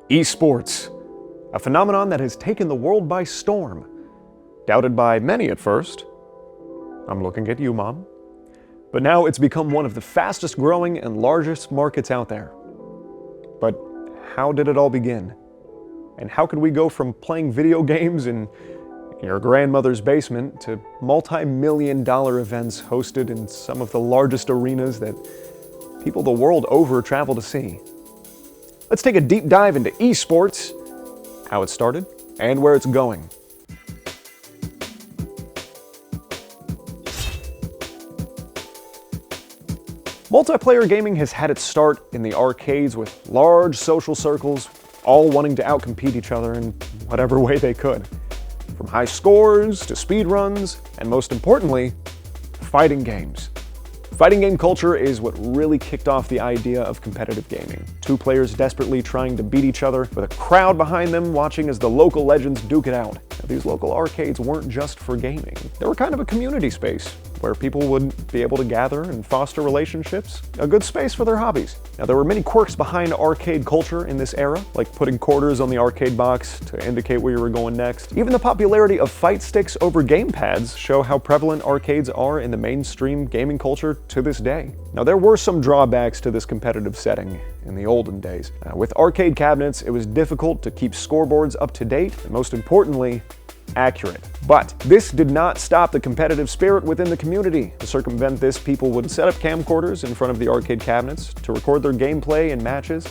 Esports, a phenomenon that has taken the world by storm. Doubted by many at first. I'm looking at you, Mom. But now it's become one of the fastest growing and largest markets out there. But how did it all begin? And how could we go from playing video games in your grandmother's basement to multi-million-dollar events hosted in some of the largest arenas that people the world over travel to see? Let's take a deep dive into esports, how it started, and where it's going. Multiplayer gaming has had its start in the arcades with large social circles, all wanting to outcompete each other in whatever way they could. From high scores to speedruns, and most importantly, fighting games. Fighting game culture is what really kicked off the idea of competitive gaming. Two players desperately trying to beat each other, with a crowd behind them watching as the local legends duke it out. Now, these local arcades weren't just for gaming. They were kind of a community space, where people would be able to gather and foster relationships, a good space for their hobbies. Now, there were many quirks behind arcade culture in this era, like putting quarters on the arcade box to indicate where you were going next. Even the popularity of fight sticks over game pads show how prevalent arcades are in the mainstream gaming culture to this day. Now, there were some drawbacks to this competitive setting in the olden days. With arcade cabinets, it was difficult to keep scoreboards up to date, and most importantly, accurate. But this did not stop the competitive spirit within the community. To circumvent this, people would set up camcorders in front of the arcade cabinets to record their gameplay and matches.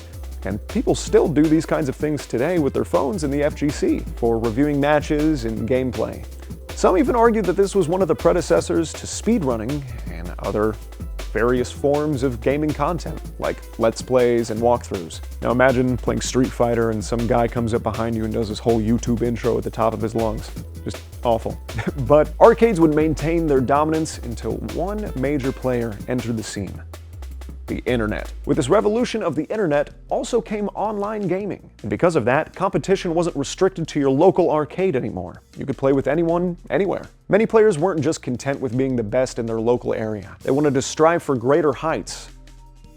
And people still do these kinds of things today with their phones in the FGC for reviewing matches and gameplay. Some even argue that this was one of the predecessors to speedrunning and other various forms of gaming content, like Let's Plays and walkthroughs. Now imagine playing Street Fighter and some guy comes up behind you and does his whole YouTube intro at the top of his lungs. Just awful. But arcades would maintain their dominance until one major player entered the scene: the internet. With this revolution of the internet also came online gaming. And because of that, competition wasn't restricted to your local arcade anymore. You could play with anyone, anywhere. Many players weren't just content with being the best in their local area. They wanted to strive for greater heights,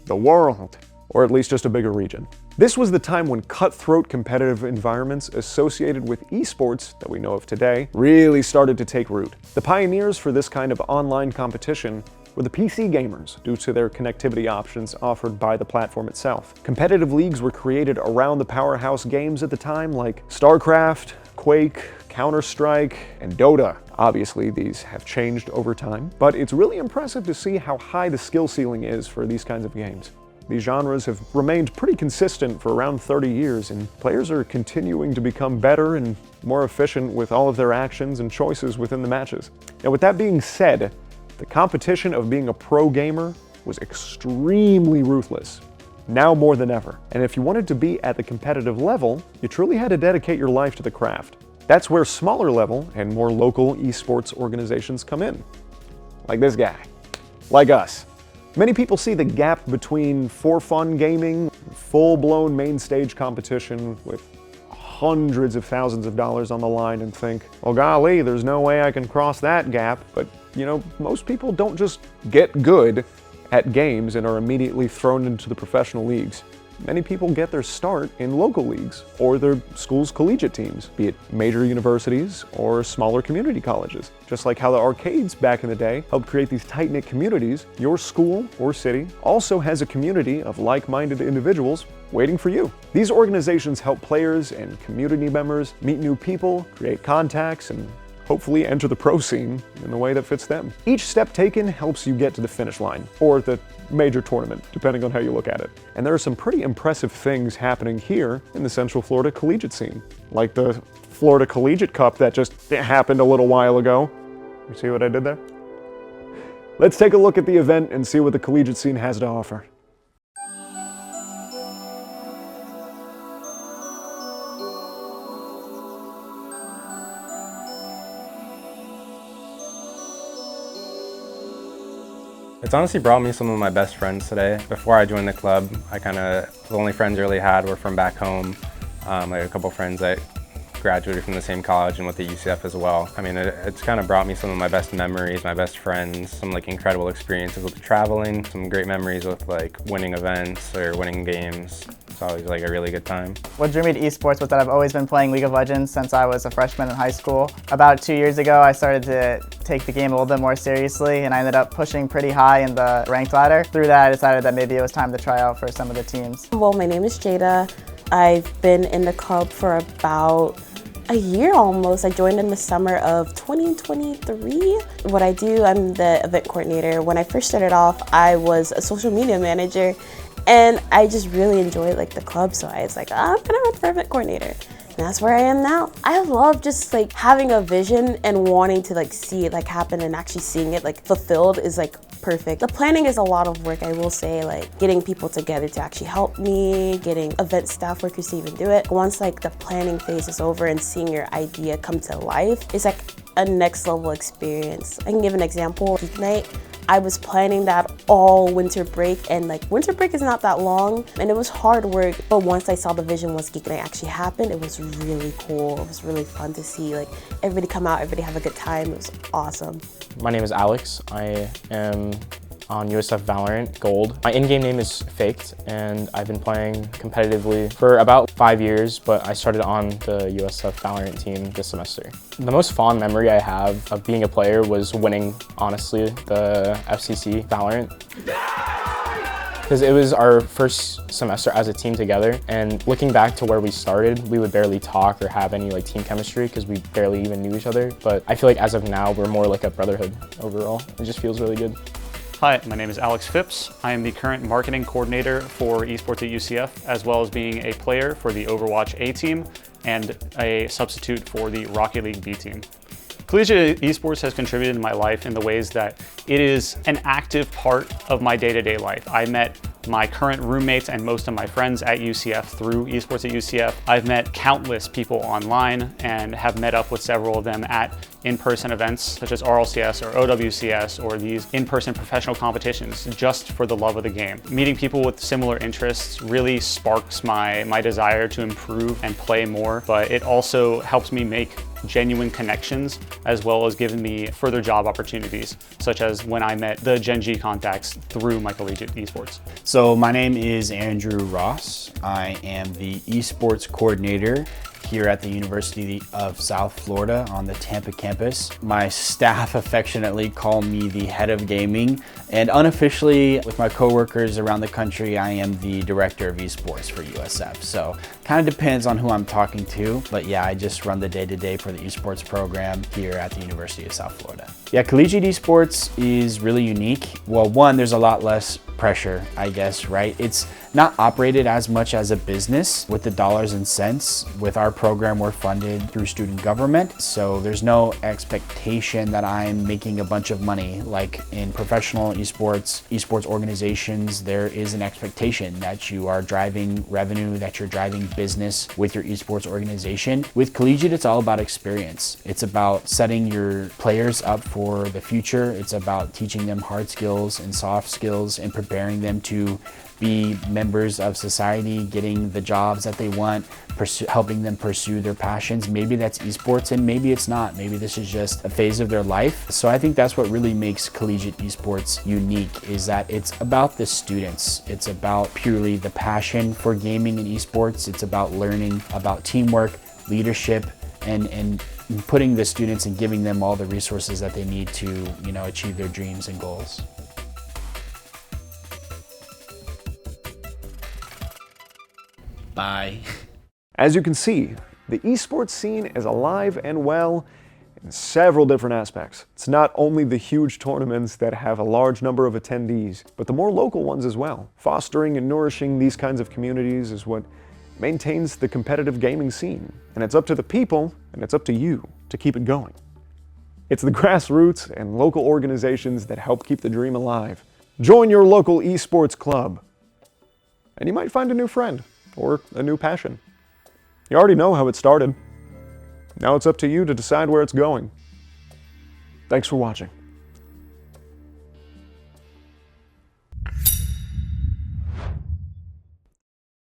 the world, or at least just a bigger region. This was the time when cutthroat competitive environments associated with esports that we know of today really started to take root. The pioneers for this kind of online competition were the PC gamers, due to their connectivity options offered by the platform itself. Competitive leagues were created around the powerhouse games at the time, like StarCraft, Quake, Counter-Strike, and Dota. Obviously, these have changed over time, but it's really impressive to see how high the skill ceiling is for these kinds of games. These genres have remained pretty consistent for around 30 years, and players are continuing to become better and more efficient with all of their actions and choices within the matches. Now, with that being said, the competition of being a pro gamer was extremely ruthless, now more than ever. And if you wanted to be at the competitive level, you truly had to dedicate your life to the craft. That's where smaller level and more local esports organizations come in. Like this guy, like us. Many people see the gap between for fun gaming, full-blown main stage competition with hundreds of thousands of dollars on the line and think, well, golly, there's no way I can cross that gap. But you know, most people don't just get good at games and are immediately thrown into the professional leagues. Many people get their start in local leagues or their school's collegiate teams, be it major universities or smaller community colleges. Just like how the arcades back in the day helped create these tight-knit communities, your school or city also has a community of like-minded individuals waiting for you. These organizations help players and community members meet new people, create contacts, and hopefully enter the pro scene in the way that fits them. Each step taken helps you get to the finish line, or the major tournament, depending on how you look at it. And there are some pretty impressive things happening here in the Central Florida collegiate scene, like the Florida Collegiate Cup that just happened a little while ago. You see what I did there? Let's take a look at the event and see what the collegiate scene has to offer. It's honestly brought me some of my best friends today. Before I joined the club, the only friends I really had were from back home. I had a couple friends that graduated from the same college and went to UCF as well. I mean, it's kind of brought me some of my best memories, my best friends, some like incredible experiences with traveling, some great memories with like winning events or winning games. It's always like a really good time. What drew me to esports was that I've always been playing League of Legends since I was a freshman in high school. About 2 years ago, I started to take the game a little bit more seriously, and I ended up pushing pretty high in the ranked ladder. Through that, I decided that maybe it was time to try out for some of the teams. Well, my name is Jada. I've been in the club for about a year almost. I joined in the summer of 2023. What I do, I'm the event coordinator. When I first started off, I was a social media manager, and I just really enjoyed like the club, so I was like, I'm gonna run for event coordinator. And that's where I am now. I love just like having a vision and wanting to like see it like happen, and actually seeing it like fulfilled is like perfect. The planning is a lot of work, I will say, like getting people together to actually help me, getting event staff workers to even do it. Once like the planning phase is over and seeing your idea come to life, it's like a next level experience. I can give an example. Geek Night, I was planning that all winter break, and like winter break is not that long and it was hard work, but once I saw the vision once Geek Night actually happened, it was really cool. It was really fun to see like everybody come out, everybody have a good time. It was awesome. My name is Alex. I am on USF Valorant Gold. My in-game name is Faked, and I've been playing competitively for about 5 years, but I started on the USF Valorant team this semester. The most fond memory I have of being a player was winning, honestly, the FCC Valorant. Because it was our first semester as a team together, and looking back to where we started, we would barely talk or have any like team chemistry because we barely even knew each other. But I feel like as of now, we're more like a brotherhood overall. It just feels really good. Hi, my name is Alex Phipps. I am the current marketing coordinator for esports at UCF, as well as being a player for the Overwatch A team and a substitute for the Rocket League B team. Collegiate esports has contributed to my life in the ways that it is an active part of my day-to-day life. I met my current roommates and most of my friends at UCF through esports at UCF. I've met countless people online and have met up with several of them at in-person events such as RLCS or OWCS or these in-person professional competitions just for the love of the game. Meeting people with similar interests really sparks my desire to improve and play more, but it also helps me make genuine connections as well as giving me further job opportunities, such as when I met the Gen G contacts through my collegiate esports. So my name is Andrew Ross. I am the esports coordinator here at the University of South Florida on the Tampa campus. My staff affectionately call me the head of gaming, and unofficially with my coworkers around the country, I am the director of esports for USF. So kind of depends on who I'm talking to, but yeah, I just run the day-to-day for the esports program here at the University of South Florida. Yeah, collegiate esports is really unique. Well, one, there's a lot less pressure, I guess, right? It's not operated as much as a business with the dollars and cents. With our program, we're funded through student government, so there's no expectation that I'm making a bunch of money. Like in professional esports organizations, there is an expectation that you are driving revenue, that you're driving business with your esports organization. With collegiate, it's all about experience. It's about setting your players up for the future. It's about teaching them hard skills and soft skills and preparing them to be members of society, getting the jobs that they want, helping them pursue their passions. Maybe that's esports and maybe it's not. Maybe this is just a phase of their life. So I think that's what really makes collegiate esports unique, is that it's about the students. It's about purely the passion for gaming and esports. It's about learning about teamwork, leadership, and putting the students and giving them all the resources that they need to, achieve their dreams and goals. Bye. As you can see, the esports scene is alive and well in several different aspects. It's not only the huge tournaments that have a large number of attendees, but the more local ones as well. Fostering and nourishing these kinds of communities is what maintains the competitive gaming scene. And it's up to the people, and it's up to you to keep it going. It's the grassroots and local organizations that help keep the dream alive. Join your local esports club, and you might find a new friend or a new passion. You already know how it started. Now it's up to you to decide where it's going. Thanks for watching.